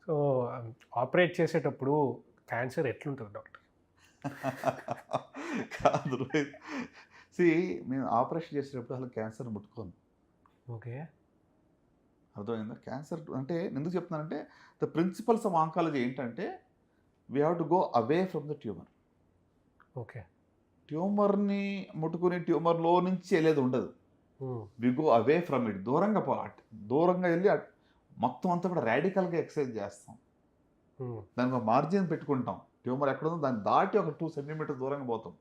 So, operate చేసేటప్పుడు cancer ఎట్లుంటది doctor? కాదు రోహిత్. నేను ఆపరేషన్ చేసేటప్పుడు అసలు క్యాన్సర్ ముట్టుకోను. ఓకే. అర్థమైందా? క్యాన్సర్ అంటే ఎందుకు చెప్తున్నానంటే ద ప్రిన్సిపల్స్ ఆఫ్ ఆంకాలజీ ఏంటంటే we have to go away from the tumour. Okay. ట్యూమర్‌ని ముట్టుకుని ట్యూమర్‌లో నుంచి వెళ్ళేది ఉండదు. Hmm. We go away from it. దూరంగా పోవాలి. దూరంగా వెళ్ళి మొత్తం అంతా కూడా రాడికల్‌గా ఎక్సర్సైజ్ చేస్తాం. హ్మ్. దానికి ఒక మార్జిన్ పెట్టుకుంటాం. ట్యూమర్ ఎక్కడుందో దాన్ని దాటి ఒక 2 సెంటీమీటర్స్ దూరంగా పోతాం.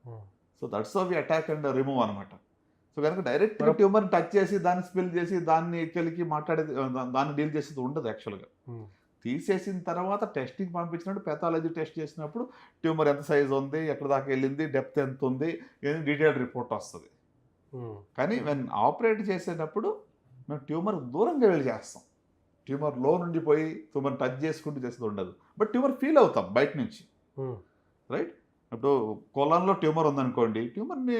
Hmm. So that's how we attack and remove అనమాట. సో గనుక డైరెక్ట్‌గా మనం ట్యూమర్‌ని టచ్ చేసి, దాన్ని స్పిల్ చేసి, దాన్ని కెలికి మాట్లాడేది దాన్ని డీల్ చేసేది ఉండదు యాక్చువల్‌గా. హ్మ్. తీసేసిన తర్వాత టెస్టింగ్‌కి పంపించినప్పుడు పాథాలజీ టెస్ట్ చేసినప్పుడు ట్యూమర్ ఎంత సైజ్ ఉంది, ఎక్కడి దాకా వెళ్ళింది, డెప్త్ ఎంత ఉంది, అని డీటెయిల్డ్ రిపోర్ట్ వస్తది. హ్మ్. కానీ వెన్ ఆపరేట్ చేసేటప్పుడు మేము ట్యూమర్ దూరంగా వెళ్లి చేస్తాం. ట్యూమర్‌లో నుండి పోయి ట్యూమర్‌ని టచ్ చేసుకుంటూ చేసేది ఉండదు. బట్ ట్యూమర్ ఫీల్ అవుతాం బయట నుంచి. హ్మ్. రైట్? ఇప్పుడు కొలన్‌లో ట్యూమర్ ఉందనుకోండి. ట్యూమర్‌ని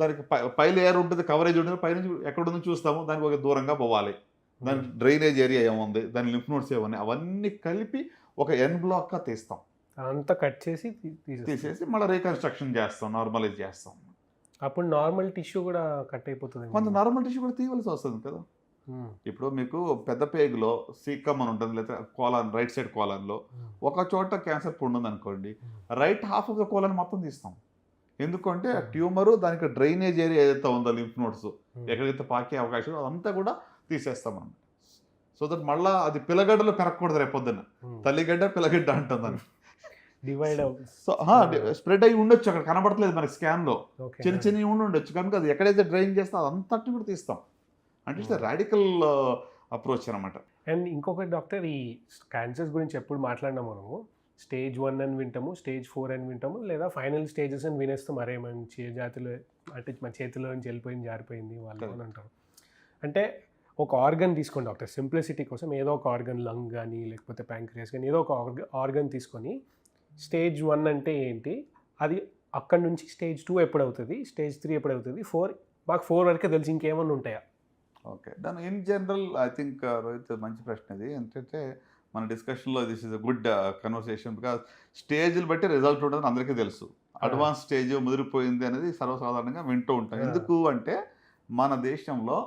దానికి పై లేయర్ ఉంటుంది, కవరేజ్ ఉంటుంది. పైనుంచి ఎక్కడుందో చూస్తాము. దానికి ఒక దూరంగా పోవాలి. హ్మ్. దానికి డ్రైనేజ్ ఏరియా ఏముంది, దాని లింఫ్ నోడ్స్ ఏమున్నాయి, అవన్నీ కలిపి ఒక ఎన్ బ్లాక్‌గా తీస్తాం. అదంతా కట్ చేసి తీసేస్తారు. తీసేసి మళ్ళీ రీకన్‌స్ట్రక్షన్ చేస్తాం. నార్మలైజ్ చేస్తాం. అప్పుడు నార్మల్ టిష్యూ గూడా కట్ అయిపోతదేమో కొంత గదా! నార్మల్ టిష్యూ కూడా తీయవలసి వస్తుంది కదా! హ్మ్. ఇప్పుడు మీకు పెద్ద పేగులో సీకమ్ అని ఉంటుంది. లేదా కోలాన్ రైట్ సైడ్ కోలాన్‌లో హ్మ్. ఒక చోట క్యాన్సర్ పుండు ఉందనుకోండి. హ్మ్. Right half of the colon మొత్తం తీస్తాం. ఎందుకంటే ఆ హ్మ్. ట్యూమరు దానికి డ్రైనేజ్ ఏరియా ఏదైతే ఉందో లింఫ్ నోడ్స్ హ్మ్. ఎక్కడైతే పాకే అవకాశం ఉందో అదంతా కూడా తీసేస్తామన్నమాట. సో దట్ మళ్ళా అది పిల్లగడ్డలో పెరగకూడదు రేపొద్దున. హ్మ్. తల్లిగడ్డ, పిల్లగడ్డ హ్మ్. అంటుందని. డివైడ్ అవ్ సో ఆ! స్ప్రెడ్ అయ్యి ఉండొచ్చు. అక్కడ కనబడట్లేదు మనకి స్కాన్‌లో. ఓకే. చిన్న ఆ! చిన్నవి ఉండుండొచ్చు. కనుక అది ఎక్కడైతే డ్రైన్ చేస్తే అదంతటిని కూడా తీస్తాం. అంటే ఇట్స్ హ్మ్. రాడికల్ అప్రోచ్ అనమాట. అండ్ ఇంకొకటి డాక్టర్ ఈ క్యాన్సర్స్ గురించి ఎప్పుడు మాట్లాడినా మనము స్టేజ్ 1 అని వింటాము, స్టేజ్ 4 అని వింటాము, లేదా ఫైనల్ స్టేజెస్ అని వినేస్తాం. అరే! మన జాతిలో అంటే మన చేతిలో నుంచి వెళ్ళిపోయింది, జారిపోయింది వాళ్ళు అని కరెక్ట్. అంటారు. అంటే ఒక ఆర్గన్ తీసుకోండి డాక్టర్. సింప్లిసిటీ కోసం ఏదో ఒక ఆర్గన్ లంగ్ గాని, లేకపోతే ప్యాంక్రియాస్ గాని ఏదో ఒక ఆర్గన్ తీసుకొని స్టేజ్ 1 అంటే ఏంటి? అది అక్కడి నుంచి స్టేజ్ 2 ఎప్పుడవుతది? స్టేజ్ 3 ఎప్పుడవుతది? 4 మాకు 4 వరకే తెలుసు. ఇంకేమన్నా ఉంటాయా? ఓకే. దాని in general I think Rohit మంచి ప్రశ్న ఇది. ఏంటంటే మన డిస్కషన్‌లో this is a good conversation because స్టేజ్‌లు బట్టి రిజల్ట్ ఉంటదని అందరికీ తెలుసు. ఆ! అడ్వాన్స్ స్టేజ్ ముదిరిపోయింది అనేది సర్వసాధారణంగా వింటూ ఉంటాం. ఆ! ఎందుకు అంటే మన దేశంలో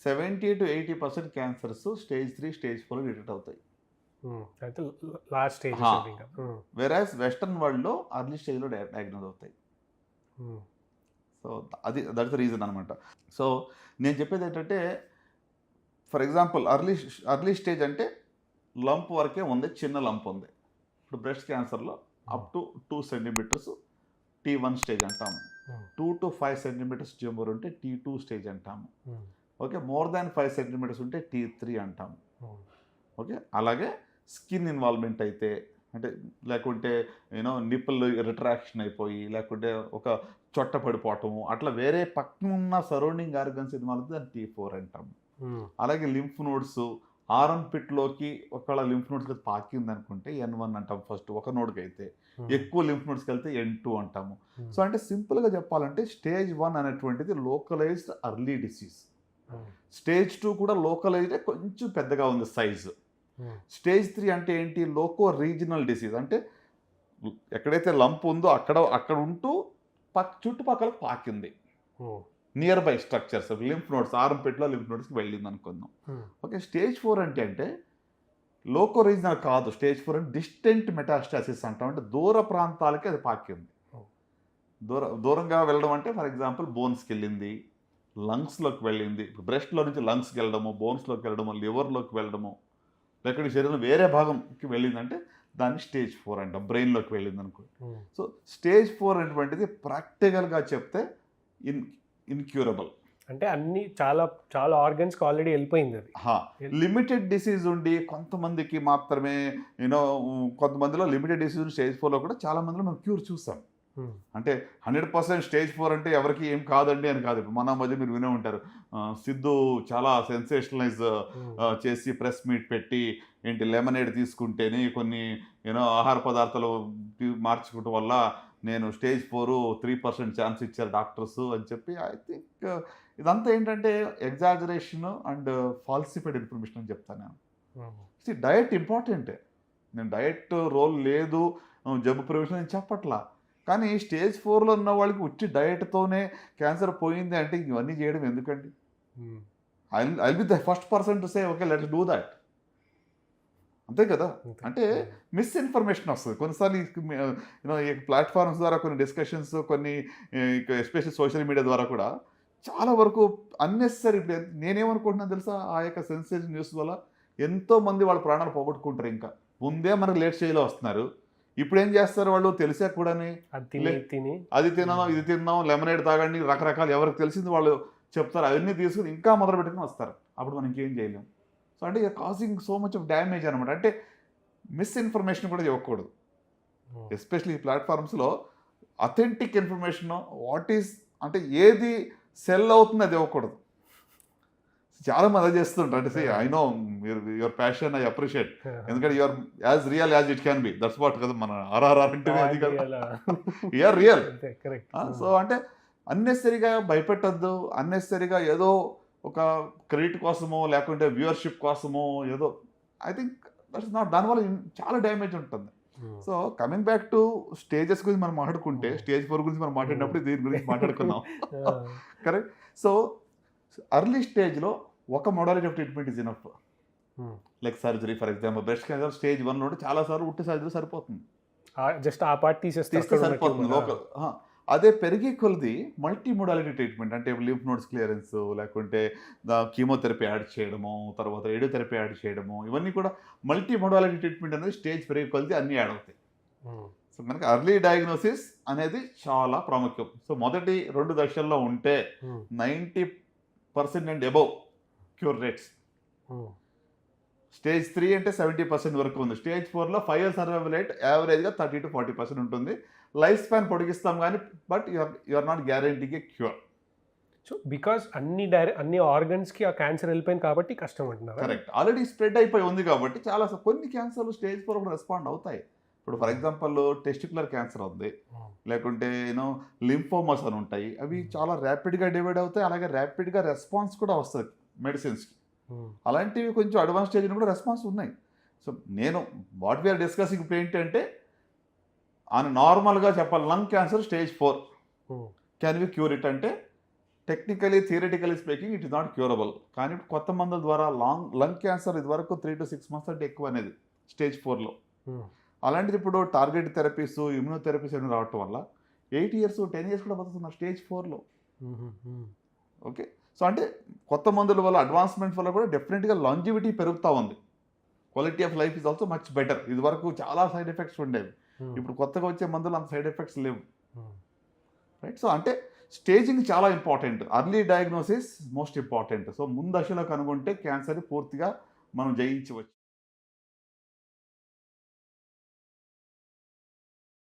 70-80% క్యాన్సర్స్ స్టేజ్ 3, స్టేజ్ 4 డిటెక్ట్ అవుతాయి. హ్మ్. అయితే లాస్ట్ స్టేజెస్ హా! అవి ఇంకా. హ్మ్. వెరాస్ వెస్టర్న్ వరల్డ్‌లో ఎర్లీ స్టేజ్‌లో డయాగ్నోస్ అవుతాయి. హ్మ్. సో, అది దట్స్ ద రీజన్ అనమాట. సో, నేను చెప్పేదేంటంటే ఫర్ ఎగ్జాంపుల్ ఎర్లీ స్టేజ్ అంటే లంప్ వరకే ఉంది. చిన్న లంప్ ఉంది. ఇప్పుడు బ్రెస్ట్ క్యాన్సర్‌లో హ్మ్. Up to 2 centimetres T1 stage అంటాము. హ్మ్. 2-5 సెంటీమీటర్స్ ట్యూమర్ ఉంటే T2 స్టేజ్ అంటాము. హ్మ్. ఓకే. మోర్ దాన్ 5 సెంటీమీటర్స్ ఉంటే T3 అంటాము. హ్మ్. ఓకే. అలాగే స్కిన్ ఇన్వాల్వ్‌మెంట్ అయితే అంటే లేకుంటే నిప్పుల్ రిట్రాక్షన్ అయిపోయి లేకుంటే ఒక చొట్ట పడిపోవటము అట్లా వేరే పక్కనున్న సరౌండింగ్ ఆర్గన్స్ ఇన్వాల్వ్ అయితే దాన్ని T4 అంటాము. హ్మ్. అలాగే లింఫ్ నోడ్స్ ఆరం పిట్‌లోకి ఒకవేళ లింఫ్ నోడ్స్‌కి పాకిందనుకుంటే N1 అంటాం ఫస్ట్ ఒక నోడ్‌కైతే. హ్మ్. ఎక్కువ లింఫ్ నోడ్స్‌కెళ్తే N2 అంటాము. హ్మ్. సో, అంటే సింపుల్‌గా చెప్పాలంటే స్టేజ్ 1 అనేటువంటిది లోకలైజ్డ్ ఎర్లీ డిసీజ్. హ్మ్. స్టేజ్ 2 కూడా లోకలైజ్డే కొంచెం పెద్దగా ఉంది సైజ్. హ్మ్. స్టేజ్ 3 అంటే ఏంటి? Loco regional disease. అంటే ఎక్కడైతే లంప్ ఉందో అక్కడ ఉంటూ చుట్టుపక్కల పాకింది. Hmm. Nearby structures lymph nodes arm పిట్‌లో లింఫ్ నోడ్స్‌కి వెళ్ళిందనుకుందాం. హ్మ్. ఓకే. స్టేజ్ 4 అంటే లోకో రీజినల్ కాదు. స్టేజ్ 4 అంటే డిస్టెంట్ మెటాస్టాసిస్ అంటాం. అంటే దూర ప్రాంతాలకి అది పాకింది. హ్మ్. దూరంగా వెళ్ళడం అంటే ఫర్ ఎగ్జాంపుల్ బోన్స్‌కెళ్ళింది, లంగ్స్‌లోకి వెళ్ళింది. ఇప్పుడు బ్రెస్ట్‌లో నుంచి లంగ్స్‌కి వెళ్ళడము, బోన్స్‌లోకి వెళ్ళడము, లివర్‌లోకి వెళ్ళడము, లేకుంటే శరీరంలో వేరే భాగంకి వెళ్ళిందంటే దాన్ని స్టేజ్ 4 అంటాం. బ్రెయిన్‌లోకి వెళ్ళిందనుకోండి. హ్మ్. సో, స్టేజ్ 4 అనేటువంటిది ప్రాక్టికల్‌గా చెప్తే ఇన్ ఇన్‌క్యూరబుల్. అంటే అన్నీ చాలా చాలా ఆర్గన్స్‌కి ఆల్రెడీ ఎళ్ళిపోయిందది. హా! ఎల్ లిమిటెడ్ డిసీజ్ ఉండి కొంతమందికి మాత్రమే యూనో కొంతమందిలో లిమిటెడ్ డిసీజ్ స్టేజ్ 4లో కూడా చాలా మందిలో మనం క్యూర్ చూసాం. హ్మ్. అంటే 100% స్టేజ్ 4 అంటే ఎవరికీ ఏం కాదండి అని కాదు. ఇప్పుడు మన మధ్య మీరు వినే ఉంటారు. సిద్ధు చాలా సెన్సేషనలైజ్ హ్మ్. చేసి ప్రెస్ మీట్ పెట్టి ఏంటి లెమనేడ్ తీసుకుంటేనే కొన్ని ఆహార పదార్థాలు మార్చుకోవటం వల్ల నేను స్టేజ్ 4 3% ఛాన్స్ ఇచ్చారు డాక్టర్స్ అని చెప్పి ఐ థింక్ ఇదంతా ఏంటంటే ఎగ్జాజరేషన్ అండ్ ఫాల్సిఫైడ్ ఇన్ఫర్మేషన్ అని చెప్తాను నేను. Diet important. నేను డయట్ రోల్ లేదు, జబ్బు ప్రివెన్షన్ నేను చెప్పట్లా. కానీ స్టేజ్ 4లో ఉన్న వాళ్ళకి ఉట్టి డయట్తోనే క్యాన్సర్ పోయింది అంటే ఇవన్నీ చేయడం ఎందుకండి? I be the first person to say okay let's do that. అంతే కదా. అంటే మిస్ఇన్ఫర్మేషన్ వస్తుంది కొన్నిసార్లు. ఈ ప్లాట్ఫామ్స్ ద్వారా కొన్ని డిస్కషన్స్, కొన్ని ఎస్పెషల్లీ సోషల్ మీడియా ద్వారా కూడా చాలా వరకు అన్నెసరీ. ఇప్పుడు నేనేమనుకుంటున్నాను తెలుసా, ఆ యొక్క సెన్సేషన్ న్యూస్ వల్ల ఎంతో మంది వాళ్ళ ప్రాణాలు పోగొట్టుకుంటారు. ఇంకా ముందే మనకు లేట్ స్టేజ్లో వస్తున్నారు. ఇప్పుడు ఏం చేస్తారు వాళ్ళు తెలిసా కూడా, అది తిన్నాం ఇది తిన్నాం లెమనేడ్ తాగండి రకరకాలు ఎవరికి తెలిసింది వాళ్ళు చెప్తారు. అవన్నీ తీసుకుని ఇంకా మొదలు పెట్టుకుని వస్తారు. అప్పుడు మనం ఇంకేం చేయలేం. సో అంటే causing so much of damage అనమాట. అంటే మిస్ఇన్ఫర్మేషన్ కూడా ఇవ్వకూడదు. ఎస్పెషల్లీ ఈ ప్లాట్ఫామ్స్లో అథెంటిక్ ఇన్ఫర్మేషన్ వాట్ ఈస్ అంటే ఏది సెల్ అవుతుంది అది ఇవ్వకూడదు. చాలా మంది అదే చేస్తుంటారు. అంటే I know your passion I appreciate, ఎందుకంటే your as real as it can be. That's what కదా మన ఆర్ఆర్ఆర్ అంటే అది కదా, యూఆర్ రియల్. సో అంటే అన్నెసరీగా భయపెట్టద్దు, అన్నెసరీగా ఏదో ఒక క్రెడిట్ కోసమో లేకుంటే వ్యూవర్షిప్ కోసమో ఏదో. ఐ థింక్ దట్స్ నాట్, దానివల్ల చాలా డ్యామేజ్ ఉంటుంది. So coming back to stages గురించి మనం మాట్లాడుకుంటే, స్టేజ్ 4 గురించి మనం మాట్లాడినప్పుడు దీని గురించి మాట్లాడుకున్నాం. కరెక్ట్. సో అర్లీ స్టేజ్లో ఒక modality of treatment is enough. Like surgery for example breast cancer stage 1లో ఉంటే చాలాసార్లు ఉట్టి సర్జరీ సరిపోతుంది, జస్ట్ ఆ పార్ట్ తీసేస్తే సరిపోతుంది లోకల్. అదే పెరిగే కొలది మల్టీ మోడాలిటీ ట్రీట్మెంట్, అంటే లింఫ్ నోడ్స్ క్లియరెన్స్ లేకుంటే కీమోథెరపీ యాడ్ చేయడము, తర్వాత రేడియోథెరపీ యాడ్ చేయడము, ఇవన్నీ కూడా మల్టీ మోడాలిటీ ట్రీట్మెంట్ అనేది స్టేజ్ పెరిగే కొలది అన్నీ యాడ్ అవుతాయి. సో మనకి అర్లీ డయాగ్నోసిస్ అనేది చాలా ప్రాముఖ్యం. సో మొదటి 2 దశల్లో ఉంటే 90% and above cure rates. Stage 3 అంటే 70% వరకు ఉంది. స్టేజ్ 4లో 5 years సర్వైవల్ రేట్ యావరేజ్గా 30 to 40% ఉంటుంది. లైఫ్ స్పాన్ పొడిగిస్తాం కానీ బట్ యూఆర్ నాట్ గ్యారంటీకి క్యూర్. సో బికాస్ అన్ని ఆర్గన్స్కి ఆ క్యాన్సర్ వెళ్ళిపోయింది కాబట్టి కష్టం అంటున్నారు. కరెక్ట్. ఆల్రెడీ స్ప్రెడ్ అయిపోయి ఉంది కాబట్టి చాలా కొన్ని క్యాన్సర్లు స్టేజ్ 4 కూడా రెస్పాండ్ అవుతాయి. ఇప్పుడు ఫర్ ఎగ్జాంపుల్ టెస్టిక్యులర్ క్యాన్సర్ ఉంది, లేకుంటే లింఫోమాస్ అని ఉంటాయి. అవి చాలా ర్యాపిడ్గా డివైడ్ అవుతాయి, అలాగే ర్యాపిడ్గా రెస్పాన్స్ కూడా వస్తుంది మెడిసిన్స్కి. అలాంటివి కొంచెం అడ్వాన్స్ స్టేజ్ కూడా రెస్పాన్స్ ఉన్నాయి. సో నేను వాట్ వీఆర్ డిస్కసింగ్ ఇప్పుడు ఏంటంటే అని నార్మల్గా చెప్పాలి, lung cancer stage 4 can we cure it అంటే technically theoretically speaking it is not curable. కానీ కొత్త మందుల ద్వారా లంగ్ క్యాన్సర్ ఇది వరకు 3 to 6 months అంటే ఎక్కువ అనేది స్టేజ్ 4లో. అలాంటిది ఇప్పుడు టార్గెట్ థెరపీస్ ఇమ్యూనోథెరపీస్ అని రావటం వల్ల 8 years 10 years కూడా బతుకుతున్నారు స్టేజ్ 4లో. ఓకే. సో అంటే కొత్త మందుల వల్ల అడ్వాన్స్మెంట్ వల్ల కూడా డెఫినెట్గా లాంజివిటీ పెరుగుతూ ఉంది. Quality of life is also much better. ఇది వరకు చాలా సైడ్ ఎఫెక్ట్స్ ఉండేవి, ఇప్పుడు కొత్తగా వచ్చే మందులు అంత సైడ్ ఎఫెక్ట్స్ లేవు. రైట్. సో అంటే స్టేజింగ్ చాలా important, early diagnosis most important. So ముందు దశలో కనుగొంటే క్యాన్సర్ పూర్తిగా మనం జయించవచ్చు.